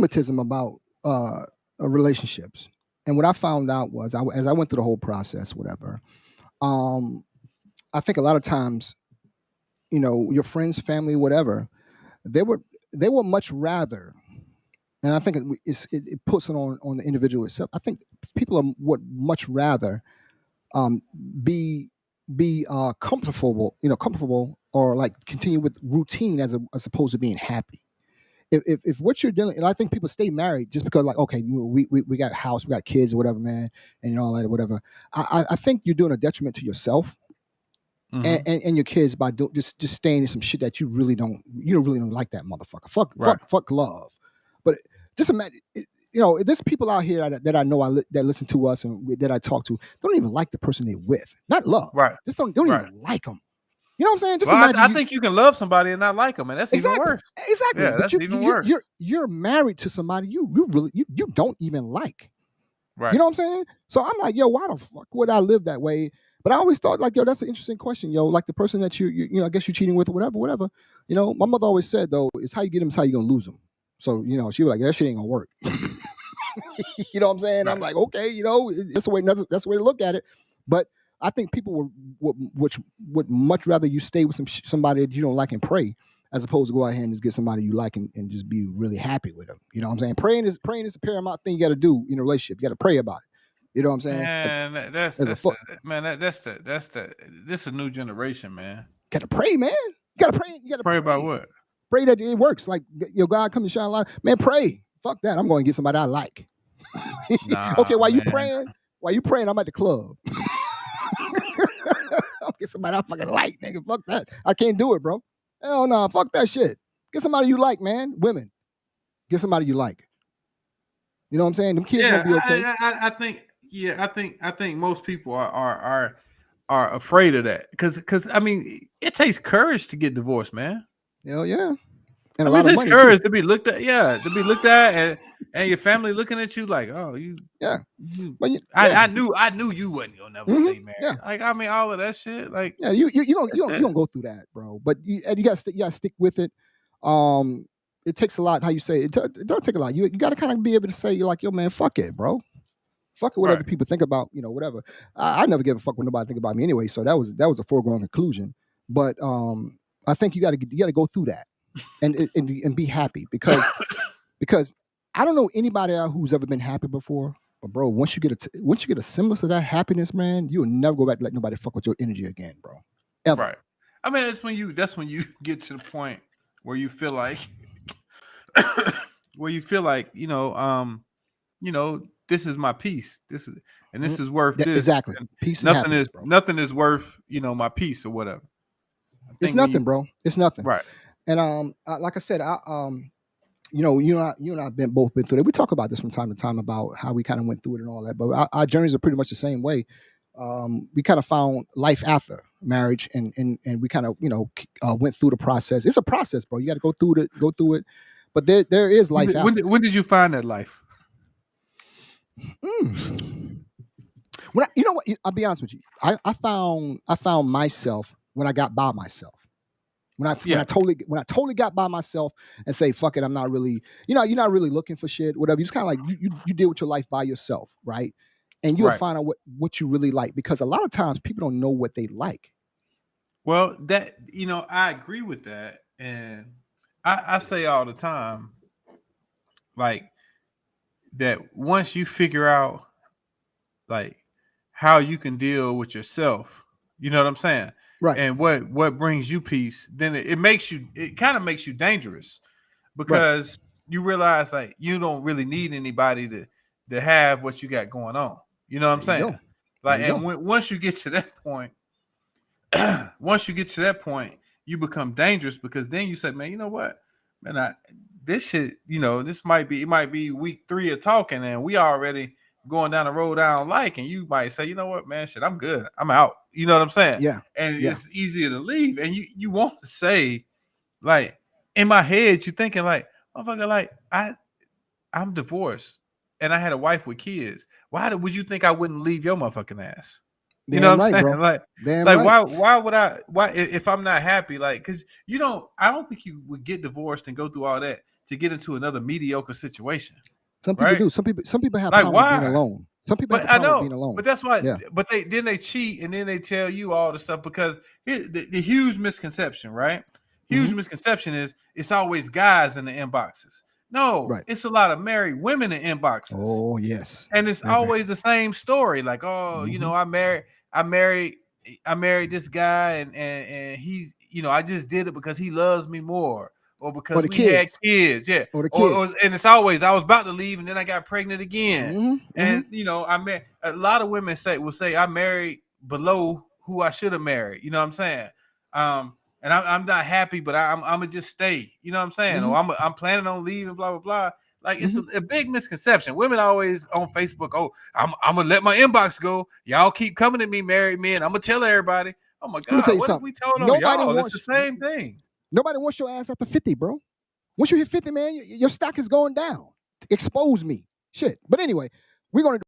stigmatism about relationships. And what I found out was, as I went through the whole process, whatever, I think a lot of times, your friends, family, whatever, they would much rather, and I think it puts it on the individual itself. I think people would much rather um, be comfortable, or like continue with routine as opposed to being happy. If what you're dealing, and I think people stay married just because, like, okay, we got a house, we got kids, or whatever, man, and all that, whatever. I think you're doing a detriment to yourself and your kids by just staying in some shit that you really don't like that motherfucker. Fuck love. But just imagine, there's people out here that I know that listen to us and that I talk to, don't even like the person they're with. Not love. Right. Just don't even like them. You know what I'm saying? Just well, imagine. I think you can love somebody and not like them, and that's even worse. Exactly. Yeah, but that's even worse. You're married to somebody you really you don't even like. Right. You know what I'm saying? So I'm like, yo, why the fuck would I live that way? But I always thought, like, yo, that's an interesting question, yo. Like the person that you I guess you're cheating with or whatever. My mother always said, though, it's how you get them, it's how you gonna lose them. So she was like, that shit ain't gonna work. You know what I'm saying? Right. I'm like, okay, that's the way to look at it. But I think people would much rather you stay with somebody that you don't like and pray, as opposed to go out here and just get somebody you like and just be really happy with them. You know what I'm saying? Praying is the paramount thing you got to do in a relationship. You got to pray about it. You know what I'm saying? Man, that's this a new generation, man. Got to pray, man. You got to pray. You got to pray about what? Pray that it works. Like, your God come to shine a light. Man, pray. Fuck that. I'm going to get somebody I like. Nah, okay, while you man. praying? While you praying, I'm at the club. I'll get somebody I fucking like, nigga. Fuck that. I can't do it, bro. Hell no. Fuck that shit. Get somebody you like, man. Women. Get somebody you like. You know what I'm saying? Them kids gonna be okay. I think most people are afraid of that because I mean it takes courage to get divorced, man. Hell yeah. And it takes courage to be looked at, and your family looking at you like, oh, I knew you wasn't gonna never stay married. Yeah. Like, I mean, all of that shit. Like, yeah, you don't go through that, bro. But you got to stick with it. It takes a lot. How you say it does take a lot. You got to kind of be able to say, you're like, yo, man, fuck it, bro. Fuck it, whatever people think about, whatever. I never give a fuck what nobody think about me anyway. So that was a foregone conclusion. But I think you got to go through that and be happy because I don't know anybody out who's ever been happy before. But bro, once you get a semblance of that happiness, man, you'll never go back to let nobody fuck with your energy again, bro. Ever. Right. I mean, that's when you get to the point where you feel like this is my peace. This is worth this. Exactly. Peace and happiness, bro. Nothing is worth, my peace or whatever. It's nothing, bro. It's nothing. Right. And like I said, you and I both been through it. We talk about this from time to time about how we kind of went through it and all that. But our journeys are pretty much the same way. We kind of found life after marriage, and we kind of went through the process. It's a process, bro. You got to go through it. But there is life after. When did you find that life? When you know what? I'll be honest with you. I found myself when I got by myself. When I totally got by myself and say, fuck it, I'm not really, you're not really looking for shit, whatever. You just kind of like you deal with your life by yourself, right? And you'll find out what you really like, because a lot of times people don't know what they like. Well, that I agree with that, and I say all the time, like, that once you figure out like how you can deal with yourself, you know what I'm saying? Right. And what brings you peace, then it kind of makes you dangerous, because you realize like you don't really need anybody to have what you got going on. You know what I'm saying? Like, and once you get to that point, you become dangerous, because then you say, man, you know what, man, this shit, it might be week 3 of talking, and we already going down the road I don't like, and you might say, you know what, man, shit, I'm good, I'm out. You know what I'm saying? Yeah. And it's easier to leave, and you want to say, like, in my head, you're thinking like, motherfucker, like, I'm divorced and I had a wife with kids. Would you think I wouldn't leave your motherfucking ass? You know what I'm saying? Bro. Why would I? Why, if I'm not happy? Like, because I don't think you would get divorced and go through all that to get into another mediocre situation. Some people Right? do. Some people have Like, problems being why? alone. Some people have But a I problem with being know, alone. but that's why. Yeah. But they cheat, and then they tell you all the stuff, because the huge misconception, right? Huge misconception is it's always guys in the inboxes. No, Right. it's a lot of married women in inboxes. Oh yes. And it's always the same story. Like, oh, you know, I married this guy, and he, you know, I just did it because he loves me more, or because we had kids. Yeah. Or the kids. And it's always, I was about to leave and then I got pregnant again. Mm-hmm. And you know, a lot of women will say I married below who I should have married. You know what I'm saying? And I'm not happy, but I'm gonna just stay. You know what I'm saying? Or I'm planning on leaving. Blah blah blah. Like, it's a big misconception. Women always on Facebook, oh, I'm gonna let my inbox go. Y'all keep coming to me, married men. I'm gonna tell everybody. Oh my God, what if we told them y'all? It's the same thing. Nobody wants your ass after 50, bro. Once you hit 50, man, your stock is going down. Expose me. Shit. But anyway, we're gonna